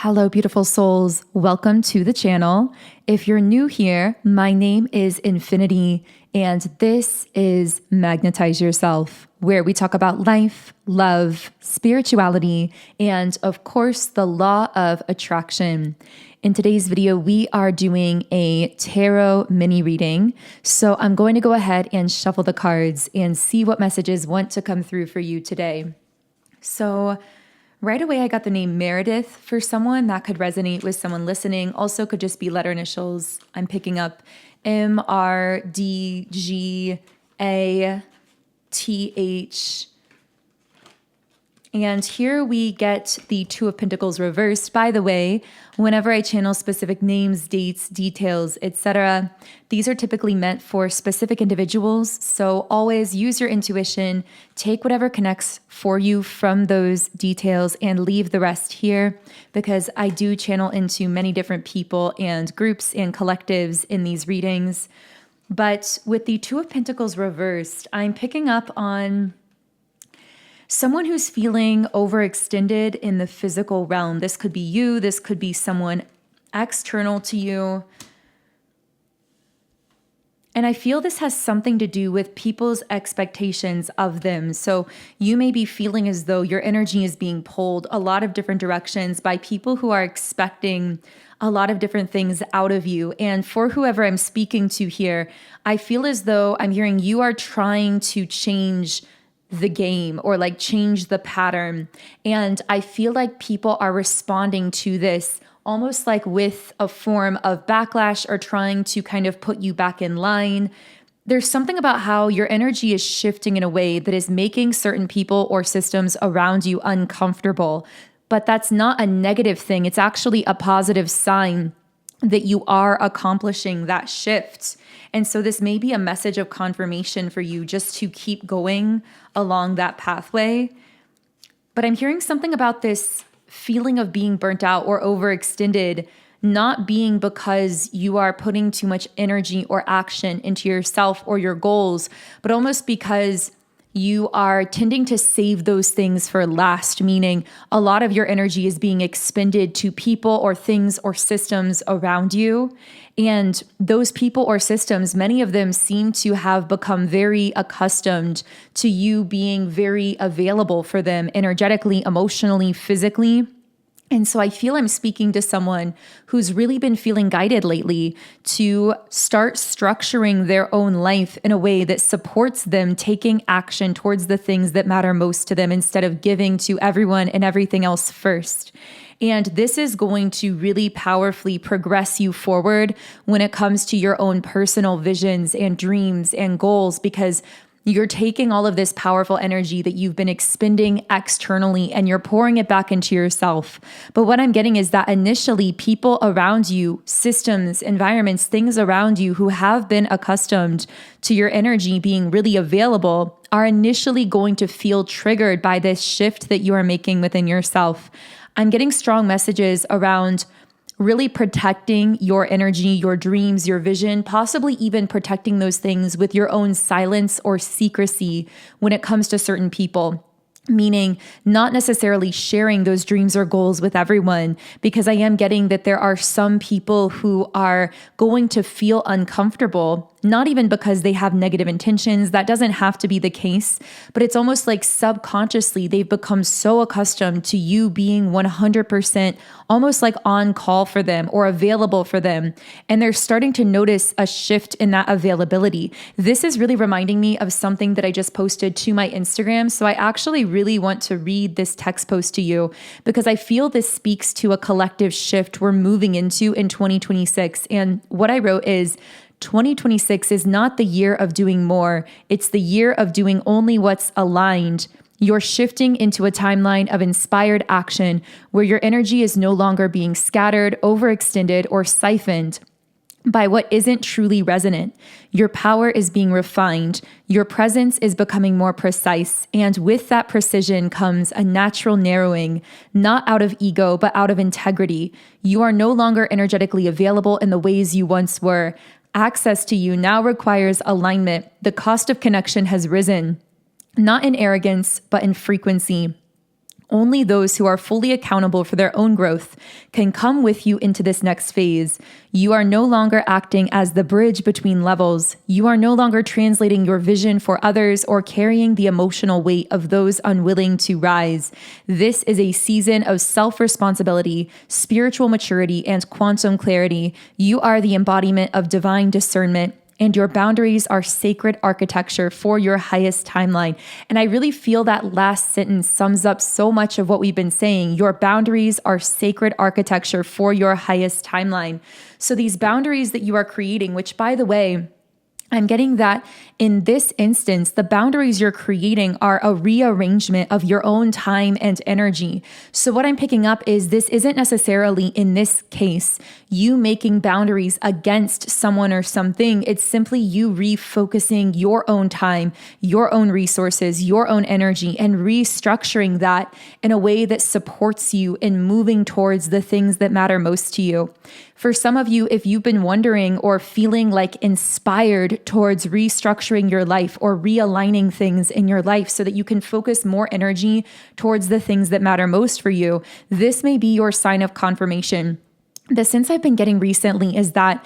Hello, beautiful souls. Welcome to the channel. If you're new here, my name is Infinity, and this is Magnetize Yourself, where we talk about life, love, spirituality, and of course, the law of attraction. In today's video, we are doing a tarot mini reading. So I'm going to go ahead and shuffle the cards and see what messages want to come through for you today. So right away, I got the name Meredith for someone that could resonate with someone listening. Also could just be letter initials. I'm picking up 𝘠𝘚𝘃. And here we get the Two of Pentacles reversed. By the way, whenever I channel specific names, dates, details, etc., these are typically meant for specific individuals. So always use your intuition, take whatever connects for you from those details and leave the rest here, because I do channel into many different people and groups and collectives in these readings. But with the Two of Pentacles reversed, I'm picking up on someone who's feeling overextended in the physical realm. This could be you. This could be someone external to you. And I feel this has something to do with people's expectations of them. So you may be feeling as though your energy is being pulled a lot of different directions by people who are expecting a lot of different things out of you. And for whoever I'm speaking to here, I feel as though I'm hearing you are trying to change the game or like change the pattern. And I feel like people are responding to this almost like with a form of backlash or trying to kind of put you back in line. There's something about how your energy is shifting in a way that is making certain people or systems around you uncomfortable. But that's not a negative thing. It's actually a positive sign that you are accomplishing that shift. And so this may be a message of confirmation for you just to keep going along that pathway. But I'm hearing something about this feeling of being burnt out or overextended, not being because you are putting too much energy or action into yourself or your goals, but almost because you are tending to save those things for last, meaning a lot of your energy is being expended to people or things or systems around you. And those people or systems, many of them seem to have become very accustomed to you being very available for them energetically, emotionally, physically. And so I feel I'm speaking to someone who's really been feeling guided lately to start structuring their own life in a way that supports them taking action towards the things that matter most to them instead of giving to everyone and everything else first. And this is going to really powerfully progress you forward when it comes to your own personal visions and dreams and goals, because you're taking all of this powerful energy that you've been expending externally and you're pouring it back into yourself. But what I'm getting is that initially people around you, systems, environments, things around you who have been accustomed to your energy being really available are initially going to feel triggered by this shift that you are making within yourself. I'm getting strong messages around really protecting your energy, your dreams, your vision, possibly even protecting those things with your own silence or secrecy when it comes to certain people. Meaning not necessarily sharing those dreams or goals with everyone, because I am getting that there are some people who are going to feel uncomfortable, not even because they have negative intentions. That doesn't have to be the case, but it's almost like subconsciously they've become so accustomed to you being 100% almost like on call for them or available for them. And they're starting to notice a shift in that availability. This is really reminding me of something that I just posted to my Instagram. So I actually really want to read this text post to you because I feel this speaks to a collective shift we're moving into in 2026. And what I wrote is, 2026 is not the year of doing more. It's the year of doing only what's aligned. You're shifting into a timeline of inspired action where your energy is no longer being scattered, overextended, or siphoned by what isn't truly resonant. Your power is being refined. Your presence is becoming more precise. And with that precision comes a natural narrowing, not out of ego, but out of integrity. You are no longer energetically available in the ways you once were. Access to you now requires alignment. The cost of connection has risen, not in arrogance, but in frequency. Only those who are fully accountable for their own growth can come with you into this next phase. You are no longer acting as the bridge between levels. You are no longer translating your vision for others or carrying the emotional weight of those unwilling to rise. This is a season of self-responsibility, spiritual maturity, and quantum clarity. You are the embodiment of divine discernment, and your boundaries are sacred architecture for your highest timeline. And I really feel that last sentence sums up so much of what we've been saying. Your boundaries are sacred architecture for your highest timeline. So these boundaries that you are creating, which by the way, I'm getting that in this instance, the boundaries you're creating are a rearrangement of your own time and energy. So what I'm picking up is this isn't necessarily, in this case, you making boundaries against someone or something. It's simply you refocusing your own time, your own resources, your own energy, and restructuring that in a way that supports you in moving towards the things that matter most to you. For some of you, if you've been wondering or feeling like inspired towards restructuring your life or realigning things in your life so that you can focus more energy towards the things that matter most for you, this may be your sign of confirmation. The sense I've been getting recently is that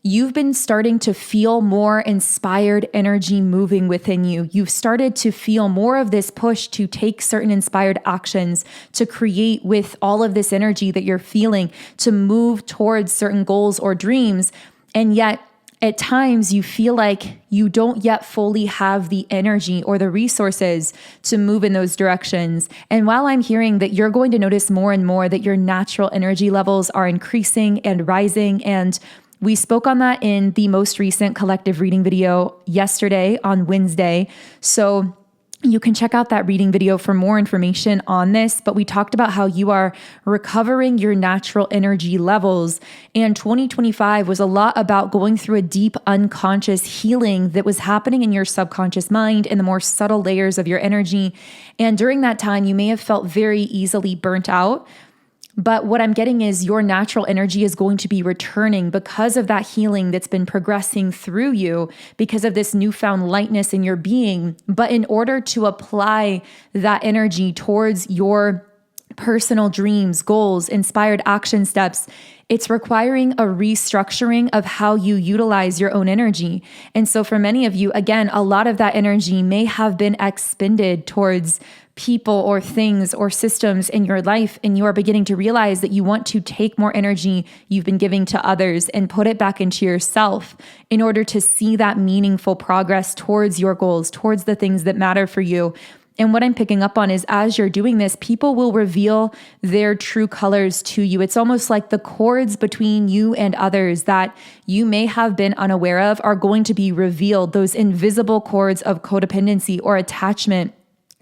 you've been starting to feel more inspired energy moving within you. You've started to feel more of this push to take certain inspired actions, to create with all of this energy that you're feeling, to move towards certain goals or dreams. And yet, at times, you feel like you don't yet fully have the energy or the resources to move in those directions. And while I'm hearing that you're going to notice more and more that your natural energy levels are increasing and rising, and we spoke on that in the most recent collective reading video yesterday on Wednesday. So you can check out that reading video for more information on this, but we talked about how you are recovering your natural energy levels. And 2025 was a lot about going through a deep unconscious healing that was happening in your subconscious mind and the more subtle layers of your energy. And during that time, you may have felt very easily burnt out. But what I'm getting is your natural energy is going to be returning because of that healing that's been progressing through you, because of this newfound lightness in your being. But in order to apply that energy towards your personal dreams, goals, inspired action steps, it's requiring a restructuring of how you utilize your own energy. And so for many of you, again, a lot of that energy may have been expended towards people or things or systems in your life, and you are beginning to realize that you want to take more energy you've been giving to others and put it back into yourself in order to see that meaningful progress towards your goals, towards the things that matter for you. And what I'm picking up on is as you're doing this, people will reveal their true colors to you. It's almost like the cords between you and others that you may have been unaware of are going to be revealed. Those invisible cords of codependency or attachment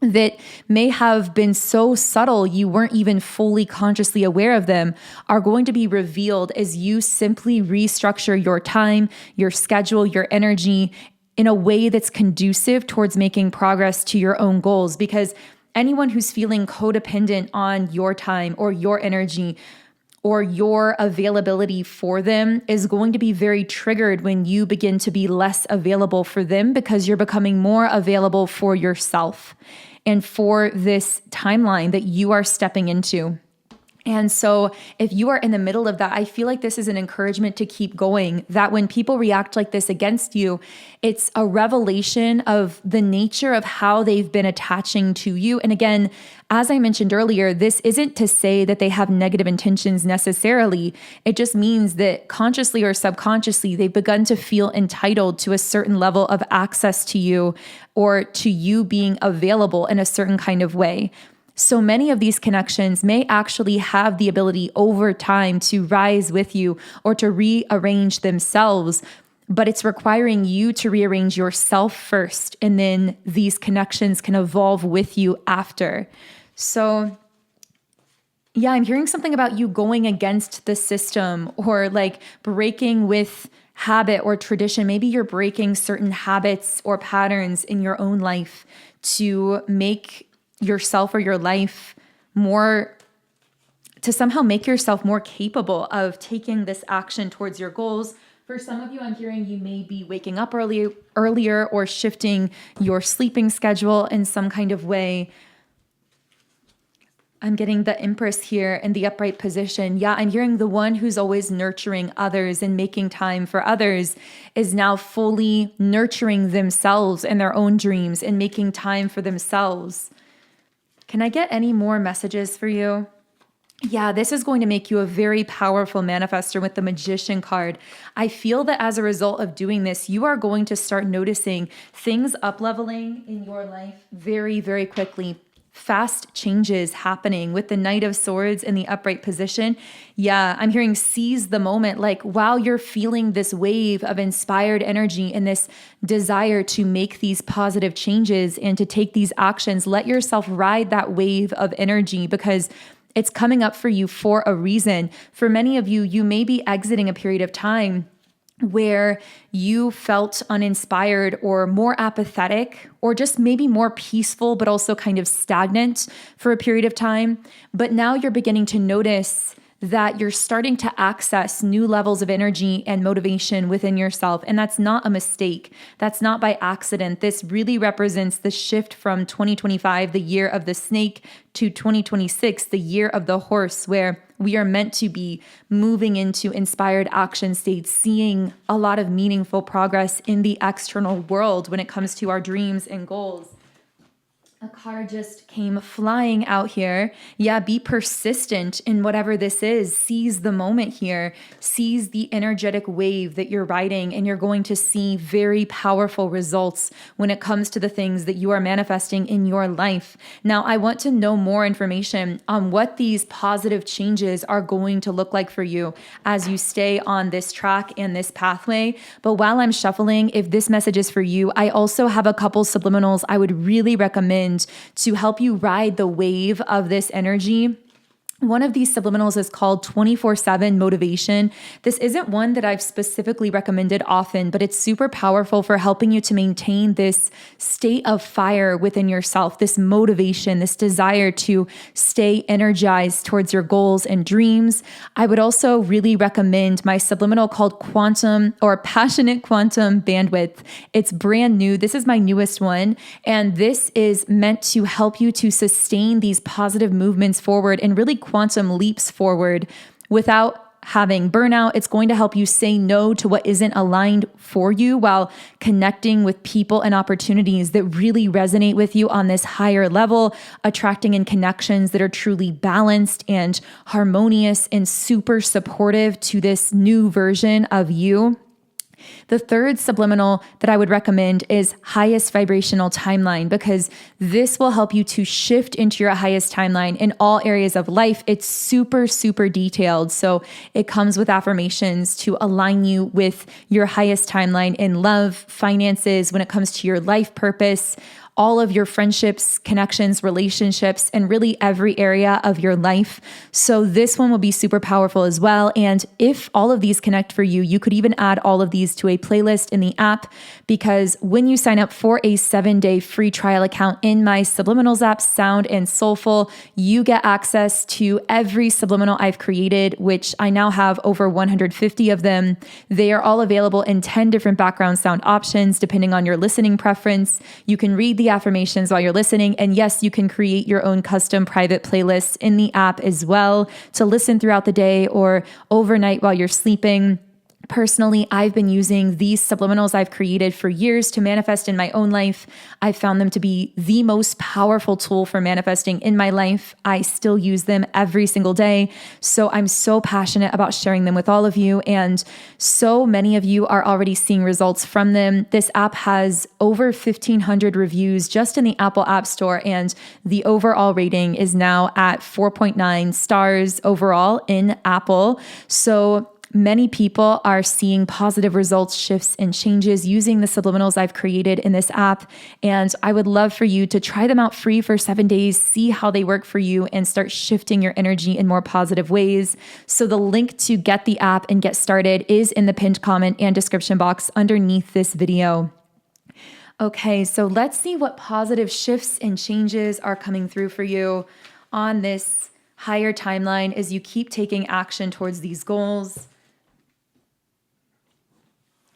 that may have been so subtle you weren't even fully consciously aware of them are going to be revealed as you simply restructure your time, your schedule, your energy in a way that's conducive towards making progress to your own goals. Because anyone who's feeling codependent on your time or your energy or your availability for them is going to be very triggered when you begin to be less available for them, because you're becoming more available for yourself and for this timeline that you are stepping into. And so if you are in the middle of that, I feel like this is an encouragement to keep going, that when people react like this against you, it's a revelation of the nature of how they've been attaching to you. And again, as I mentioned earlier, this isn't to say that they have negative intentions necessarily. It just means that consciously or subconsciously, they've begun to feel entitled to a certain level of access to you or to you being available in a certain kind of way. So many of these connections may actually have the ability over time to rise with you or to rearrange themselves, but it's requiring you to rearrange yourself first, and then these connections can evolve with you after. So yeah, I'm hearing something about you going against the system or like breaking with habit or tradition. Maybe you're breaking certain habits or patterns in your own life to make yourself or your life more, to somehow make yourself more capable of taking this action towards your goals. For some of you, I'm hearing you may be waking up earlier or shifting your sleeping schedule in some kind of way. I'm getting the Empress here in the upright position. Yeah, I'm hearing the one who's always nurturing others and making time for others is now fully nurturing themselves and their own dreams and making time for themselves. Can I get any more messages for you? Yeah, this is going to make you a very powerful manifester with the Magician card. I feel that as a result of doing this, you are going to start noticing things up-leveling in your life very, very quickly. Fast changes happening with the Knight of Swords in the upright position. Yeah, I'm hearing seize the moment. Like while you're feeling this wave of inspired energy and this desire to make these positive changes and to take these actions, let yourself ride that wave of energy because it's coming up for you for a reason. For many of you, you may be exiting a period of time where you felt uninspired or more apathetic or just maybe more peaceful, but also kind of stagnant for a period of time. But now you're beginning to notice that you're starting to access new levels of energy and motivation within yourself. And that's not a mistake. That's not by accident. This really represents the shift from 2025, the year of the snake, to 2026, the year of the horse, where we are meant to be moving into inspired action states, seeing a lot of meaningful progress in the external world when it comes to our dreams and goals. A card just came flying out here. Yeah, be persistent in whatever this is. Seize the moment here. Seize the energetic wave that you're riding, and you're going to see very powerful results when it comes to the things that you are manifesting in your life. Now, I want to know more information on what these positive changes are going to look like for you as you stay on this track and this pathway. But while I'm shuffling, if this message is for you, I also have a couple subliminals I would really recommend to help you ride the wave of this energy. One of these subliminals is called 24/7 motivation. This isn't one that I've specifically recommended often, but it's super powerful for helping you to maintain this state of fire within yourself, this motivation, this desire to stay energized towards your goals and dreams. I would also really recommend my subliminal called Quantum or Passionate Quantum Bandwidth. It's brand new. This is my newest one. And this is meant to help you to sustain these positive movements forward and really quantum leaps forward without having burnout. It's going to help you say no to what isn't aligned for you while connecting with people and opportunities that really resonate with you on this higher level, attracting in connections that are truly balanced and harmonious and super supportive to this new version of you. The third subliminal that I would recommend is Highest-Vibrational Timeline, because this will help you to shift into your highest timeline in all areas of life. It's super, super detailed. So it comes with affirmations to align you with your highest timeline in love, finances, when it comes to your life purpose, all of your friendships, connections, relationships, and really every area of your life. So this one will be super powerful as well. And if all of these connect for you, you could even add all of these to a playlist in the app, because when you sign up for a 7-day free trial account in my Subliminals app, Sound and Soulful, you get access to every subliminal I've created, which I now have over 150 of them. They are all available in 10 different background sound options, depending on your listening preference. You can read the affirmations while you're listening. And yes, you can create your own custom private playlists in the app as well to listen throughout the day or overnight while you're sleeping. Personally, I've been using these subliminals I've created for years to manifest in my own life. I've found them to be the most powerful tool for manifesting in my life. I still use them every single day. So I'm so passionate about sharing them with all of you. And so many of you are already seeing results from them. This app has over 1,500 reviews just in the Apple App Store. And the overall rating is now at 4.9 stars overall in Apple. So many people are seeing positive results, shifts, and changes using the subliminals I've created in this app. And I would love for you to try them out free for 7 days, see how they work for you, and start shifting your energy in more positive ways. So the link to get the app and get started is in the pinned comment and description box underneath this video. Okay, so let's see what positive shifts and changes are coming through for you on this higher timeline as you keep taking action towards these goals.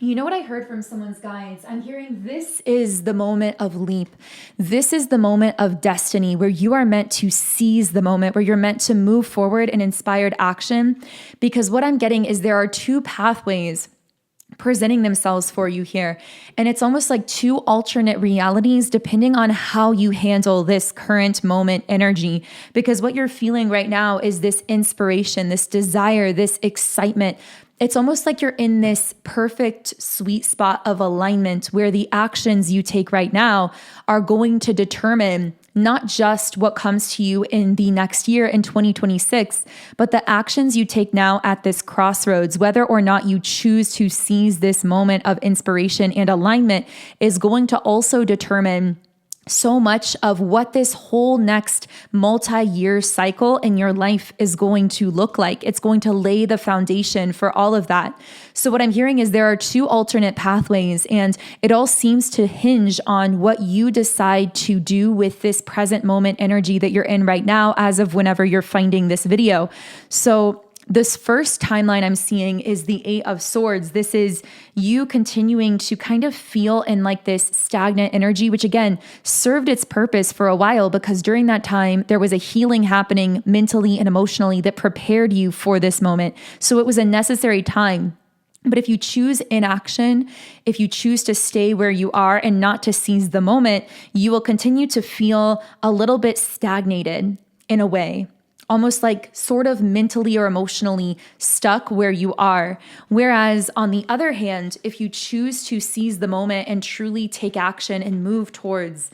You know what I heard from someone's guides? I'm hearing this is the moment of leap. This is the moment of destiny where you are meant to seize the moment, where you're meant to move forward in inspired action. Because what I'm getting is there are two pathways presenting themselves for you here. And it's almost like two alternate realities depending on how you handle this current moment energy. Because what you're feeling right now is this inspiration, this desire, this excitement. It's almost like you're in this perfect sweet spot of alignment where the actions you take right now are going to determine not just what comes to you in the next year in 2026, but the actions you take now at this crossroads, whether or not you choose to seize this moment of inspiration and alignment, is going to also determine so much of what this whole next multi-year cycle in your life is going to look like. It's going to lay the foundation for all of that. So what I'm hearing is there are two alternate pathways, and it all seems to hinge on what you decide to do with this present moment energy that you're in right now as of whenever you're finding this video. So this first timeline I'm seeing is the Eight of Swords. This is you continuing to kind of feel in like this stagnant energy, which again served its purpose for a while because during that time there was a healing happening mentally and emotionally that prepared you for this moment. So it was a necessary time. But if you choose inaction, if you choose to stay where you are and not to seize the moment, you will continue to feel a little bit stagnated in a way. Almost like sort of mentally or emotionally stuck where you are. Whereas on the other hand, if you choose to seize the moment and truly take action and move towards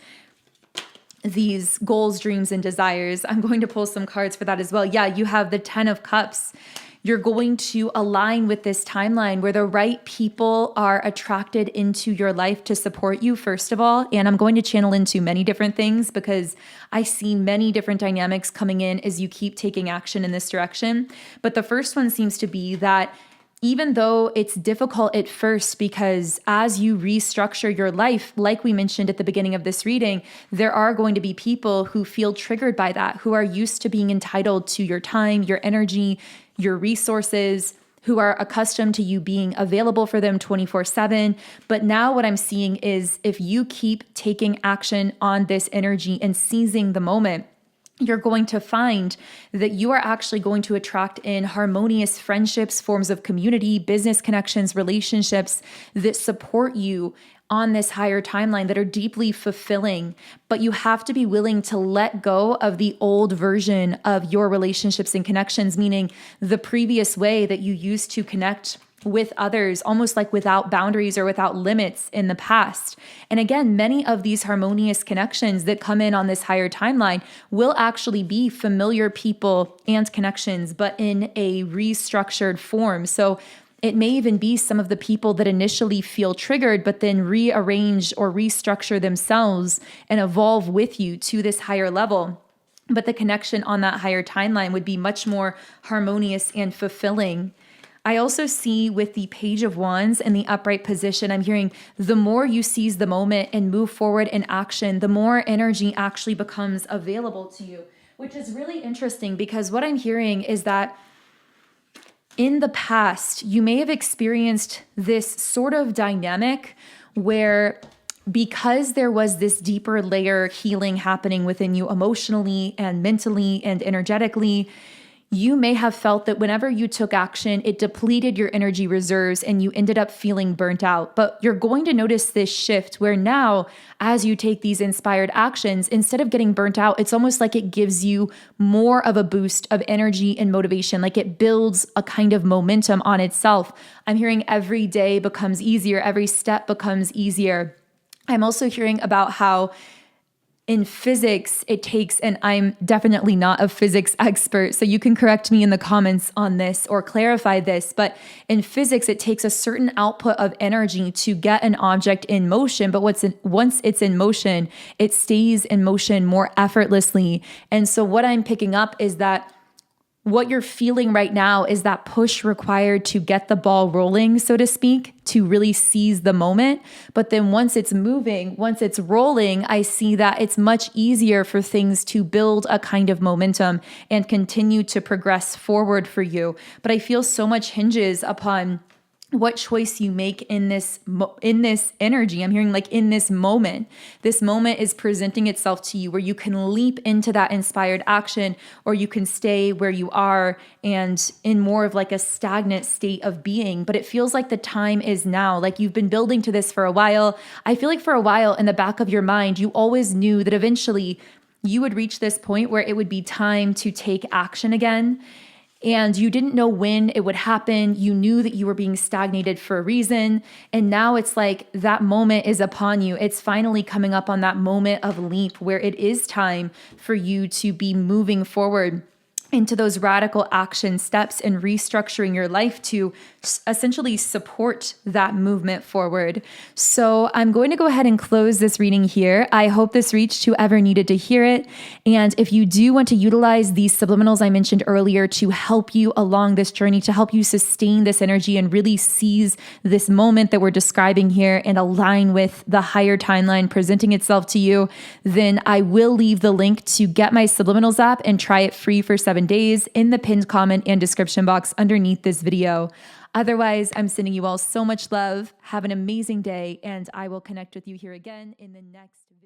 these goals, dreams, and desires, I'm going to pull some cards for that as well. Yeah, you have the Ten of Cups. You're going to align with this timeline where the right people are attracted into your life to support you, first of all. And I'm going to channel into many different things because I see many different dynamics coming in as you keep taking action in this direction. But the first one seems to be that even though it's difficult at first, because as you restructure your life, like we mentioned at the beginning of this reading, there are going to be people who feel triggered by that, who are used to being entitled to your time, your energy, your resources, who are accustomed to you being available for them 24/7. But now what I'm seeing is if you keep taking action on this energy and seizing the moment, you're going to find that you are actually going to attract in harmonious friendships, forms of community, business connections, relationships that support you on this higher timeline that are deeply fulfilling. But you have to be willing to let go of the old version of your relationships and connections, meaning the previous way that you used to connect with others, almost like without boundaries or without limits in the past. And again, many of these harmonious connections that come in on this higher timeline will actually be familiar people and connections, but in a restructured form. So it may even be some of the people that initially feel triggered, but then rearrange or restructure themselves and evolve with you to this higher level. But the connection on that higher timeline would be much more harmonious and fulfilling. I also see with the Page of Wands and the upright position, I'm hearing the more you seize the moment and move forward in action, the more energy actually becomes available to you, which is really interesting because what I'm hearing is that in the past, you may have experienced this sort of dynamic where because there was this deeper layer healing happening within you emotionally and mentally and energetically, you may have felt that whenever you took action, it depleted your energy reserves and you ended up feeling burnt out. But you're going to notice this shift where now, as you take these inspired actions, instead of getting burnt out, it's almost like it gives you more of a boost of energy and motivation, like it builds a kind of momentum on itself. I'm hearing every day becomes easier, every step becomes easier. I'm also hearing about how in physics, it takes, and I'm definitely not a physics expert, so you can correct me in the comments on this or clarify this, but in physics, it takes a certain output of energy to get an object in motion, but once it's in motion, it stays in motion more effortlessly. And so what I'm picking up is that what you're feeling right now is that push required to get the ball rolling, so to speak, to really seize the moment. But then once it's moving, once it's rolling, I see that it's much easier for things to build a kind of momentum and continue to progress forward for you. But I feel so much hinges upon what choice you make in this energy. I'm hearing like in this moment. This moment is presenting itself to you where you can leap into that inspired action, or you can stay where you are and in more of like a stagnant state of being. But it feels like the time is now. Like you've been building to this for a while. I feel like for a while in the back of your mind, you always knew that eventually you would reach this point where it would be time to take action again. And you didn't know when it would happen. You knew that you were being stagnated for a reason. And now it's like that moment is upon you. It's finally coming up on that moment of leap where it is time for you to be moving forward into those radical action steps and restructuring your life to essentially support that movement forward. So I'm going to go ahead and close this reading here. I hope this reached whoever needed to hear it. And if you do want to utilize these subliminals I mentioned earlier to help you along this journey, to help you sustain this energy and really seize this moment that we're describing here and align with the higher timeline presenting itself to you, then I will leave the link to get my Subliminals app and try it free for 7 days in the pinned comment and description box underneath this video. Otherwise, I'm sending you all so much love. Have an amazing day, and I will connect with you here again in the next video.